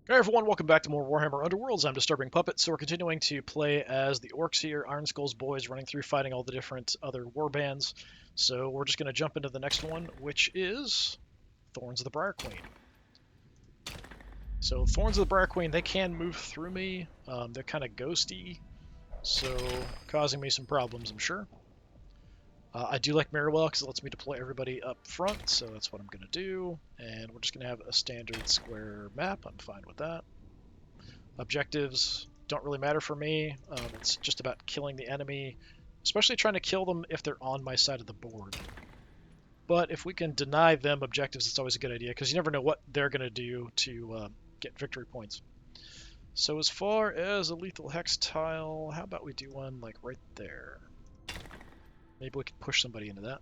Hey everyone, welcome back to more Warhammer Underworlds. I'm DisturbingPuppet, so we're continuing to play as the Orks here, Ironskull's boys, running through fighting all the different other warbands. So we're just going to jump into the next one, which is Thorns of the Briar Queen. So Thorns of the Briar Queen, they can move through me. They're kind of ghosty, so causing me some problems, I'm sure. I do like Mirrorwell because it lets me deploy everybody up front, so that's what I'm going to do. And we're just going to have a standard square map. I'm fine with that. Objectives don't really matter for me. It's just about killing the enemy, especially trying to kill them if they're on my side of the board. But if we can deny them objectives, it's always a good idea, because you never know what they're going to do to get victory points. So as far as a lethal hex tile, how about we do one like right there? Maybe we can push somebody into that.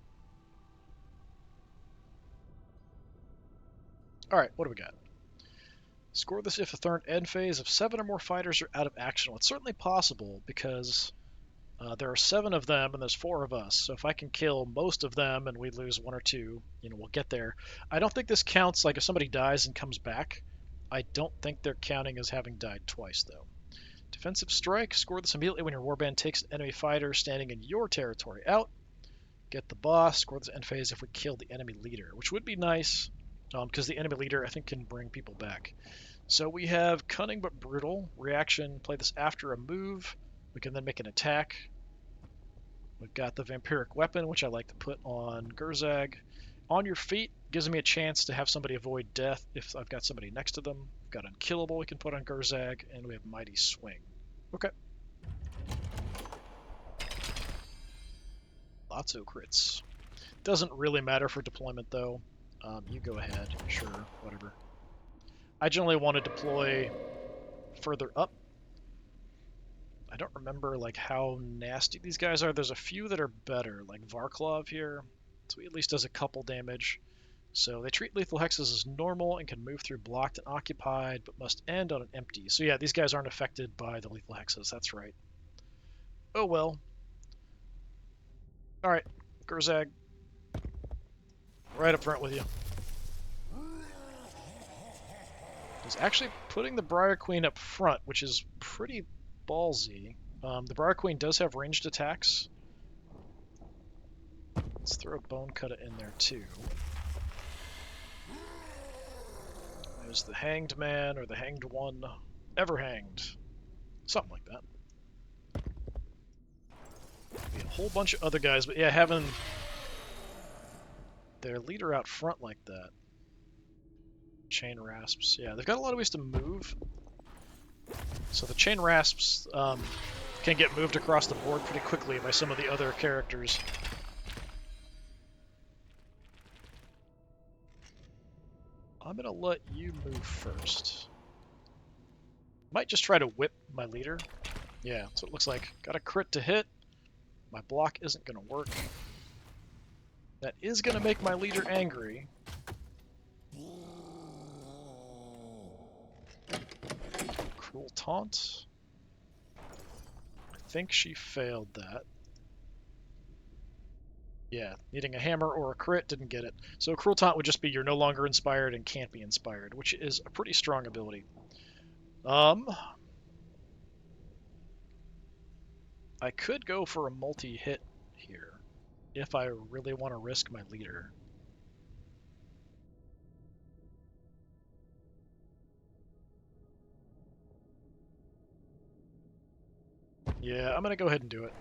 Alright, what do we got? Score this if a Thorn end phase of 7 or more fighters are out of action. Well, it's certainly possible because there are 7 of them and there's 4 of us. So if I can kill most of them and we lose 1 or 2, we'll get there. I don't think this counts, like if somebody dies and comes back, I don't think they're counting as having died twice though. Defensive strike, score this immediately when your warband takes an enemy fighter standing in your territory out. Get the boss, score this end phase if we kill the enemy leader, which would be nice because the enemy leader I think can bring people back. So we have Cunning but Brutal. Reaction, play this after a move. We can then make an attack. We've got the Vampiric Weapon, which I like to put on Gurzag. On your feet, gives me a chance to have somebody avoid death if I've got somebody next to them. We've got Unkillable we can put on Gurzag, and we have Mighty Swing. Okay. Lots of crits. Doesn't really matter for deployment though. You go ahead, sure, whatever. I generally want to deploy further up. I don't remember like how nasty these guys are. There's a few that are better, like Varklov here. So he at least does a couple damage. So they treat lethal hexes as normal and can move through blocked and occupied, but must end on an empty. So yeah, these guys aren't affected by the lethal hexes. That's right. Oh well. All right, Gurzag, right up front with you. He's actually putting the Briar Queen up front, which is pretty ballsy. The Briar Queen does have ranged attacks. Let's throw a Bone Cutter in there too. There's the Hanged Man or the Hanged One. Ever Hanged. Something like that. A whole bunch of other guys, but yeah, having their leader out front like that. Chain Rasps. Yeah, they've got a lot of ways to move. So the Chain Rasps can get moved across the board pretty quickly by some of the other characters. I'm going to let you move first. Might just try to whip my leader. Yeah, that's what it looks like. Got a crit to hit. My block isn't going to work. That is going to make my leader angry. Cruel Taunt. I think she failed that. Yeah, needing a hammer or a crit, didn't get it. So Cruel Taunt would just be you're no longer inspired and can't be inspired, which is a pretty strong ability. I could go for a multi-hit here if I really want to risk my leader. Yeah, I'm going to go ahead and do it.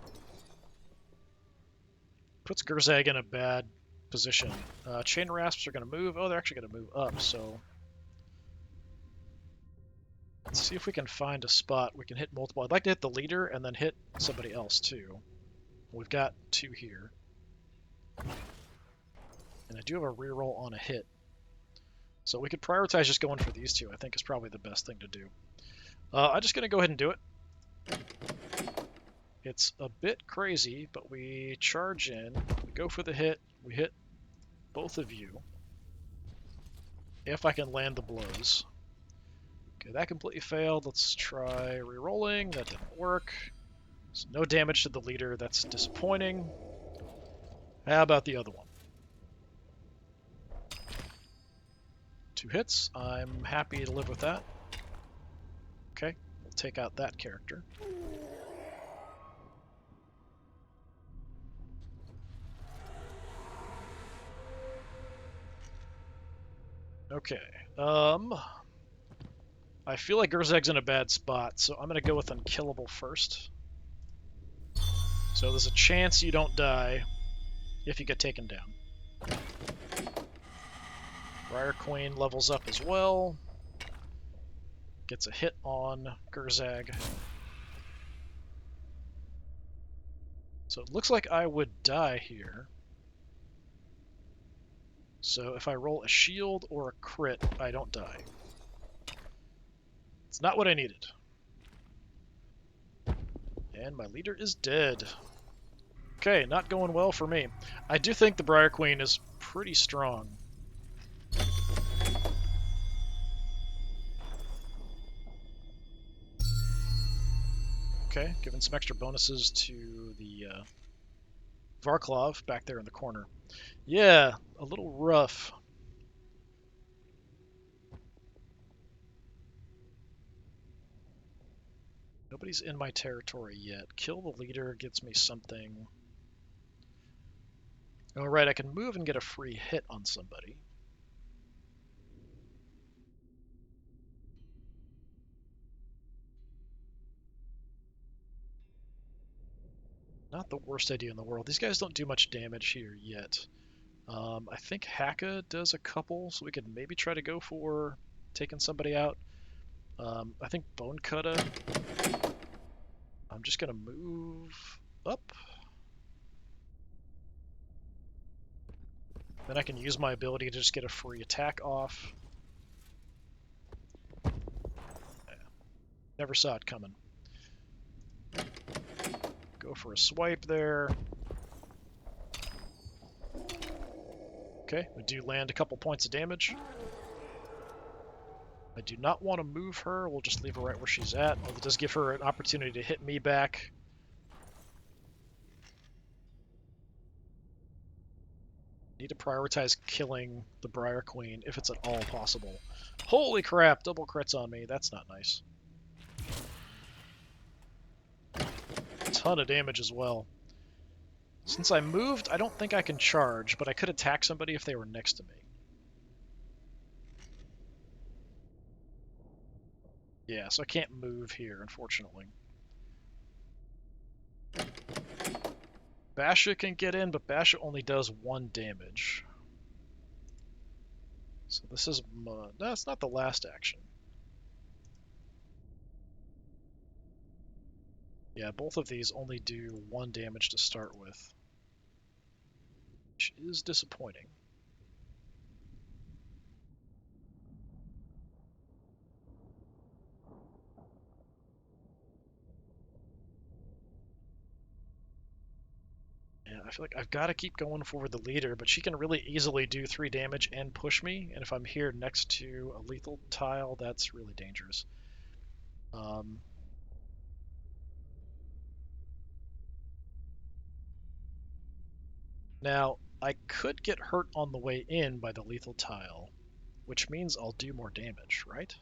Puts Gurzag in a bad position. Chain Rasps are going to move. Oh, they're actually going to move up, so... Let's see if we can find a spot we can hit multiple. I'd like to hit the leader and then hit somebody else, too. We've got 2 here. And I do have a reroll on a hit. So we could prioritize just going for these 2, I think is probably the best thing to do. I'm just going to go ahead and do it. It's a bit crazy, but we charge in, we go for the hit, we hit both of you. If I can land the blows. Okay, that completely failed. Let's try re-rolling. That didn't work. So no damage to the leader. That's disappointing. How about the other one? 2 hits. I'm happy to live with that. take out that character. Okay. I feel like Urzeg's in a bad spot, so I'm going to go with Unkillable first. So there's a chance you don't die if you get taken down. Briar Queen levels up as well. Gets a hit on Gurzag. So it looks like I would die here. So if I roll a shield or a crit, I don't die. It's not what I needed. And my leader is dead. Okay, not going well for me. I do think the Briar Queen is pretty strong. Okay, giving some extra bonuses to the Varklov back there in the corner. Yeah, a little rough. Nobody's in my territory yet. Kill the leader gets me something. Oh, right, I can move and get a free hit on somebody. Not the worst idea in the world. These guys don't do much damage here yet. I think Haka does a couple, so we could maybe try to go for taking somebody out. I think Bone Kutta. I'm just going to move up. Then I can use my ability to just get a free attack off. Never saw it coming. Go for a swipe there. Okay, we do land a couple points of damage. I do not want to move her. We'll just leave her right where she's at. Although it does give her an opportunity to hit me back. Need to prioritize killing the Briar Queen if it's at all possible. Holy crap, double crits on me. That's not nice. A ton of damage as well. Since I moved, I don't think I can charge, but I could attack somebody if they were next to me. Yeah, so I can't move here, unfortunately. Basha can get in, but Basha only does 1 damage. So this is... no, it's not the last action. Yeah, both of these only do 1 damage to start with. Which is disappointing. Yeah, I feel like I've got to keep going for the leader, but she can really easily do 3 damage and push me, and if I'm here next to a lethal tile, that's really dangerous. Now, I could get hurt on the way in by the lethal tile, which means I'll do more damage, right?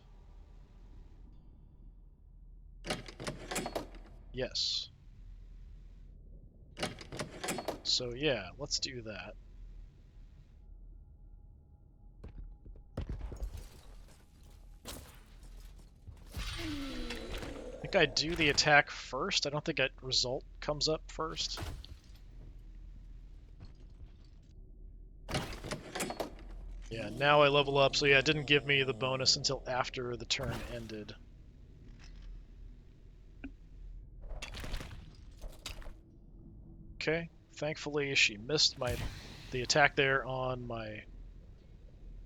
Yes. So yeah, let's do that. I think I do the attack first. I don't think that result comes up first. Yeah, now I level up, so yeah, it didn't give me the bonus until after the turn ended. Okay, thankfully she missed the attack there on my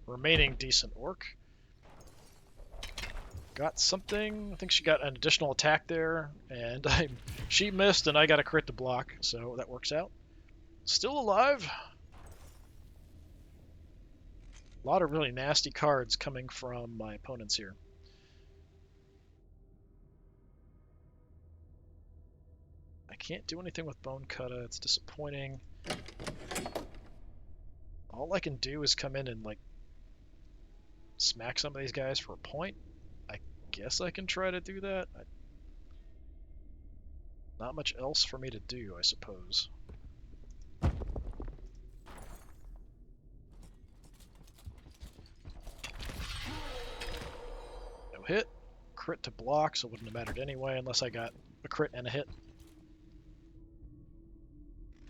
remaining decent orc. Got something. I think she got an additional attack there, and she missed, and I got a crit to block, so that works out. Still alive. A lot of really nasty cards coming from my opponents here. I can't do anything with Bone Kutta. It's disappointing. All I can do is come in and, like, smack some of these guys for a point. I guess I can try to do that. Not much else for me to do, I suppose. No hit. Crit to block, so it wouldn't have mattered anyway unless I got a crit and a hit.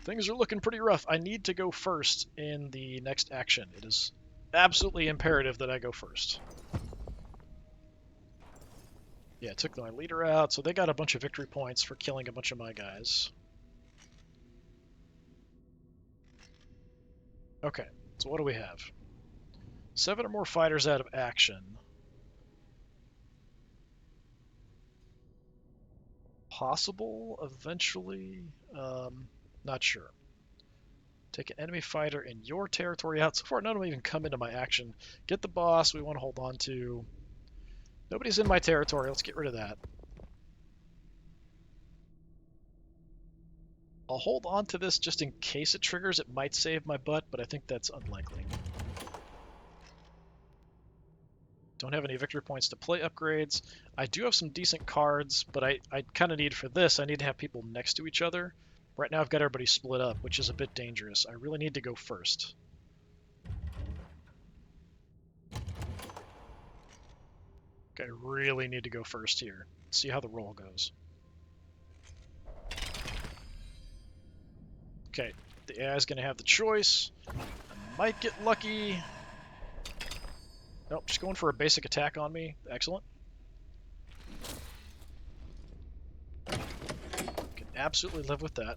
Things are looking pretty rough. I need to go first in the next action. It is absolutely imperative that I go first. Yeah, took my leader out, so they got a bunch of victory points for killing a bunch of my guys. Okay, so what do we have? 7 or more fighters out of action. Possible, eventually? Not sure. Take an enemy fighter in your territory out. So far, none of them even come into my action. Get the boss we want to hold on to. Nobody's in my territory. Let's get rid of that. I'll hold on to this just in case it triggers. It might save my butt, but I think that's unlikely. Don't have any victory points to play upgrades. I do have some decent cards, but I kind of need for this, I need to have people next to each other. Right now I've got everybody split up, which is a bit dangerous. I really need to go first. Okay, I really need to go first here. Let's see how the roll goes. Okay, the AI is going to have the choice. I might get lucky. Nope, just going for a basic attack on me. Excellent. Can absolutely live with that.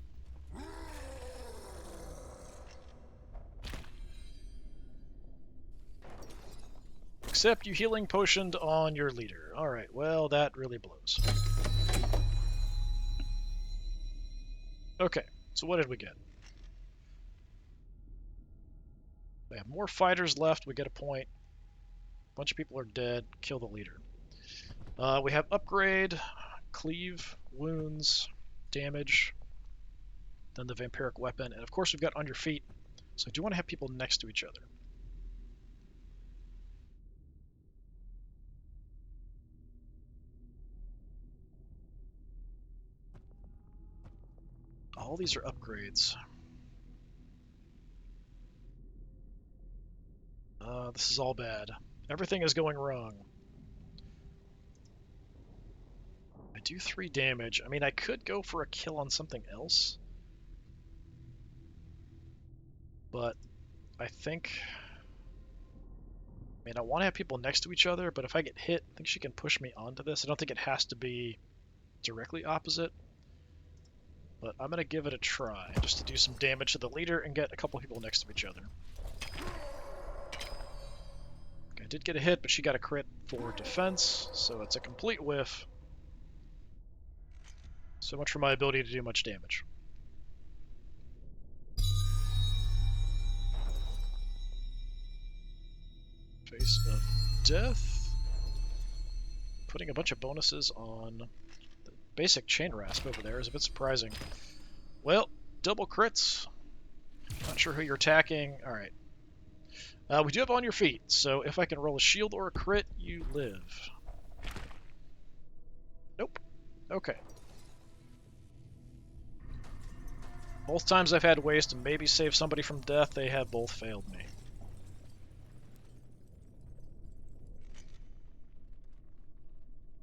Except you healing potioned on your leader. Alright, well, that really blows. Okay, so what did we get? We have more fighters left. We get a point. A bunch of people are dead. Kill the leader. We have upgrade, cleave, wounds, damage, then the vampiric weapon, and of course we've got on your feet. So I do want to have people next to each other. All these are upgrades. This is all bad. Everything is going wrong. I do 3 damage. I mean, I could go for a kill on something else. But I think... I mean, I want to have people next to each other, but if I get hit, I think she can push me onto this. I don't think it has to be directly opposite. But I'm going to give it a try, just to do some damage to the leader and get a couple people next to each other. Okay, I did get a hit, but she got a crit for defense, so it's a complete whiff. So much for my ability to do much damage. Face of Death. Putting a bunch of bonuses on the basic chain rasp over there is a bit surprising. Well, double crits. Not sure who you're attacking. Alright. We do have on your feet, so if I can roll a shield or a crit, you live. Nope. Okay. Both times I've had ways to maybe save somebody from death, they have both failed me.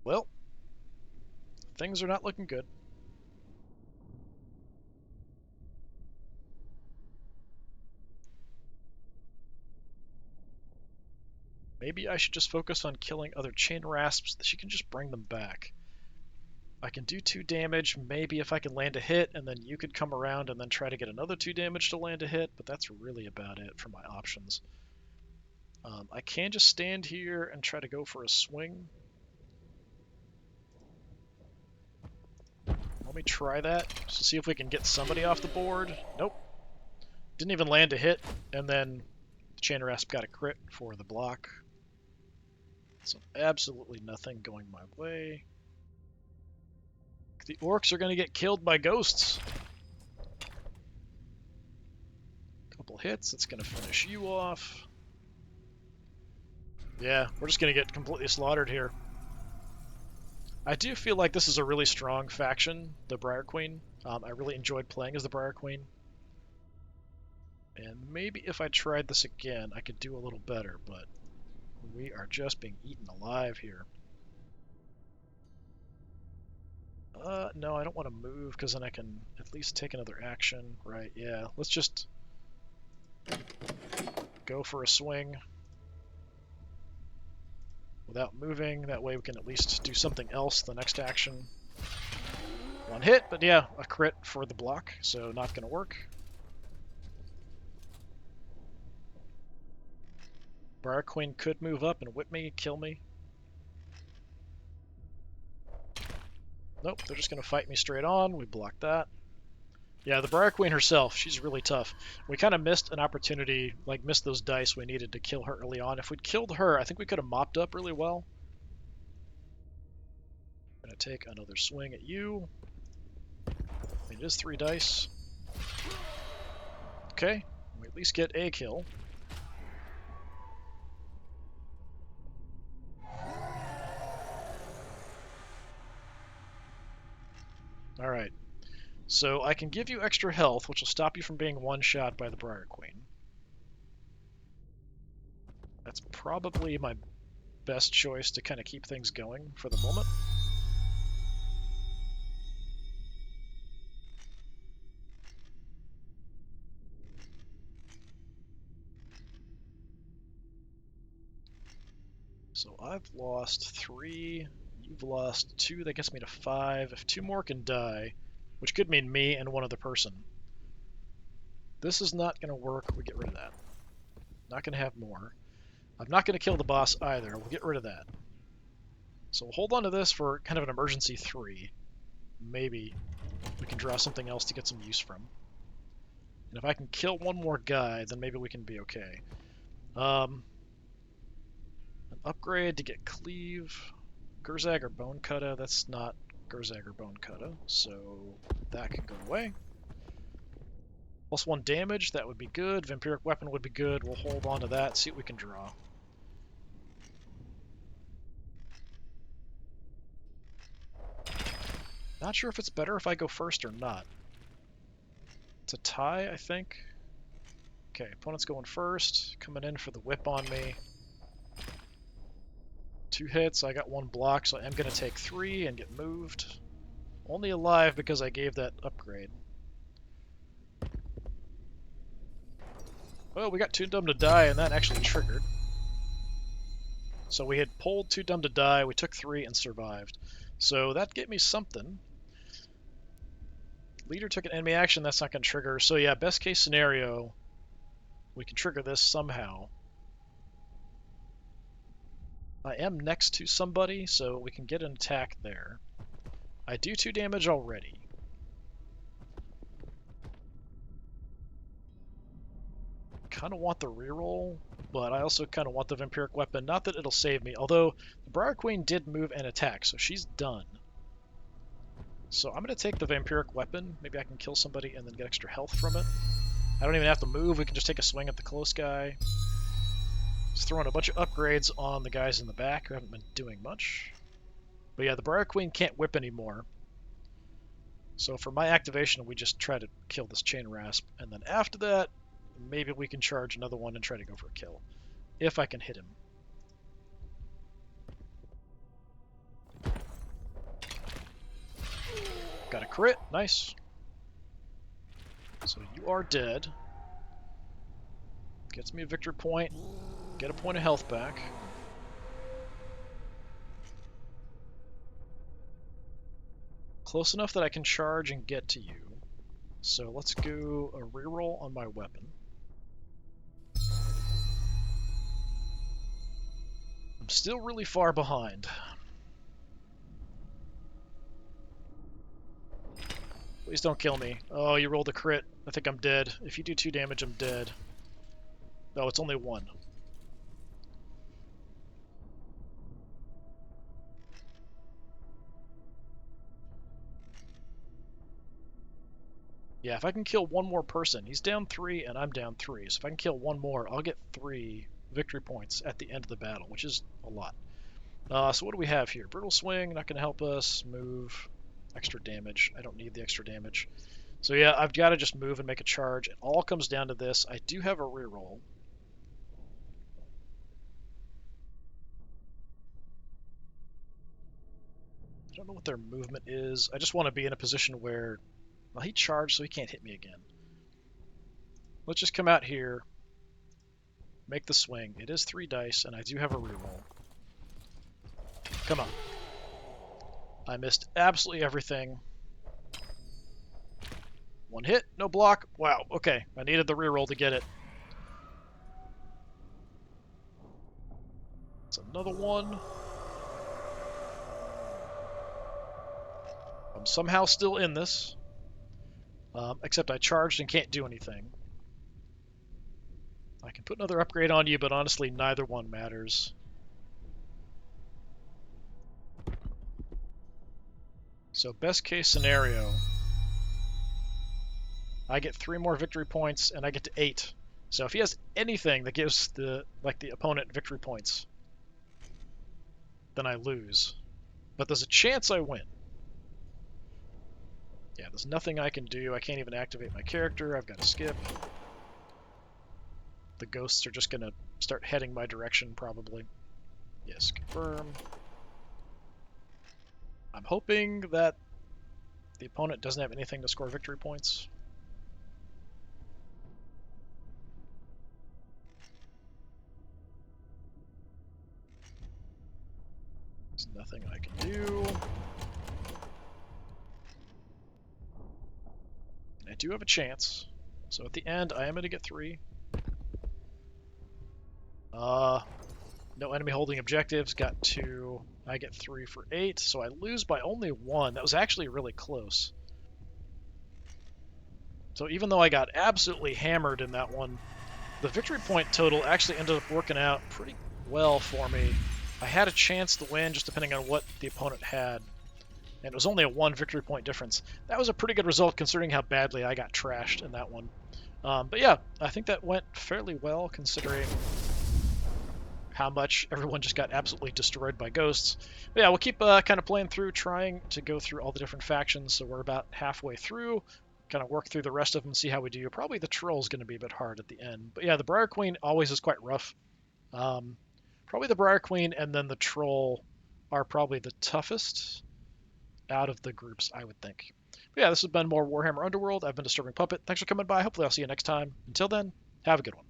Well, things are not looking good. Maybe I should just focus on killing other chain rasps that she can just bring them back. I can do 2 damage, maybe if I can land a hit, and then you could come around and then try to get another 2 damage to land a hit, but that's really about it for my options. I can just stand here and try to go for a swing. Let me try that, just to see if we can get somebody off the board. Nope. Didn't even land a hit, and then the chain rasp got a crit for the block. So absolutely nothing going my way. The orcs are going to get killed by ghosts. Couple hits, it's going to finish you off. Yeah, we're just going to get completely slaughtered here. I do feel like this is a really strong faction, the Briar Queen. I really enjoyed playing as the Briar Queen. And maybe if I tried this again, I could do a little better, but we are just being eaten alive here. No, I don't want to move because then I can at least take another action, right? Yeah, let's just go for a swing without moving. That way we can at least do something else the next action. One hit, but yeah, a crit for the block, so not going to work. Briar Queen could move up and whip me, kill me. Nope, they're just going to fight me straight on. We blocked that. Yeah, the Briar Queen herself, she's really tough. We kind of missed an opportunity, like missed those dice we needed to kill her early on. If we'd killed her, I think we could have mopped up really well. I'm going to take another swing at you. It is 3 dice. Okay, we at least get a kill. Alright, so I can give you extra health, which will stop you from being one-shot by the Briar Queen. That's probably my best choice to kind of keep things going for the moment. So I've lost 3, you've lost 2, that gets me to 5. If 2 more can die, which could mean me and one other person, this is not going to work. We get rid of that. Not going to have more. I'm not going to kill the boss either. We'll get rid of that. So we'll hold on to this for kind of an emergency 3. Maybe we can draw something else to get some use from. And if I can kill one more guy, then maybe we can be okay. An upgrade to get Cleave. Gurzag or Bone Kutta. That's not Gurzag or Bone Kutta, so that can go away. +1 damage, that would be good. Vampiric Weapon would be good. We'll hold on to that, see what we can draw. Not sure if it's better if I go first or not. It's a tie, I think. Okay, opponent's going first. Coming in for the whip on me. 2 hits, I got 1 block, so I am going to take 3 and get moved. Only alive because I gave that upgrade. Well, we got Too Dumb to Die, and that actually triggered. So we had pulled Too Dumb to Die, we took 3 and survived. So that gave me something. Leader took an enemy action, that's not going to trigger. So yeah, best case scenario, we can trigger this somehow. I am next to somebody, so we can get an attack there. I do 2 damage already. Kind of want the reroll, but I also kind of want the Vampiric Weapon. Not that it'll save me, although the Briar Queen did move and attack, so she's done. So I'm going to take the Vampiric Weapon. Maybe I can kill somebody and then get extra health from it. I don't even have to move. We can just take a swing at the close guy. Just throwing a bunch of upgrades on the guys in the back who haven't been doing much. But yeah, the Briar Queen can't whip anymore. So for my activation, we just try to kill this Chain Rasp. And then after that, maybe we can charge another one and try to go for a kill. If I can hit him. Got a crit. Nice. So you are dead. Gets me a victory point. Get a point of health back. Close enough that I can charge and get to you. So let's go a reroll on my weapon. I'm still really far behind. Please don't kill me. Oh, you rolled a crit. I think I'm dead. If you do 2 damage, I'm dead. No, it's only 1. Yeah, if I can kill one more person, he's down 3 and I'm down 3. So if I can kill one more, I'll get 3 victory points at the end of the battle, which is a lot. So what do we have here? Brutal Swing, not going to help us. Move, extra damage. I don't need the extra damage. So yeah, I've got to just move and make a charge. It all comes down to this. I do have a reroll. I don't know what their movement is. I just want to be in a position where, well, he charged, so he can't hit me again. Let's just come out here, make the swing. It is 3 dice, and I do have a reroll. Come on. I missed absolutely everything. 1 hit, no block. Wow, okay. I needed the reroll to get it. It's another one. I'm somehow still in this. Except I charged and can't do anything. I can put another upgrade on you, but honestly, neither one matters. So best case scenario, I get 3 more victory points, and I get to 8. So if he has anything that gives the opponent victory points, then I lose. But there's a chance I win. Yeah, there's nothing I can do. I can't even activate my character. I've got to skip. The ghosts are just going to start heading my direction, probably. Yes, confirm. I'm hoping that the opponent doesn't have anything to score victory points. There's nothing I can do. I do have a chance. So at the end, I am going to get 3. No enemy holding objectives. Got 2. I get 3 for 8. So I lose by only 1. That was actually really close. So even though I got absolutely hammered in that one, the victory point total actually ended up working out pretty well for me. I had a chance to win just depending on what the opponent had. And it was only a 1 victory point difference. That was a pretty good result considering how badly I got trashed in that one. But yeah, I think that went fairly well considering how much everyone just got absolutely destroyed by ghosts. But yeah, we'll keep kind of playing through, trying to go through all the different factions. So we're about halfway through. Kind of work through the rest of them, see how we do. Probably the Troll's going to be a bit hard at the end. But yeah, the Briar Queen always is quite rough. Probably the Briar Queen and then the Troll are probably the toughest out of the groups, I would think. But yeah, this has been more Warhammer Underworld. I've been Disturbing Puppet. Thanks for coming by. Hopefully I'll see you next time. Until then, have a good one.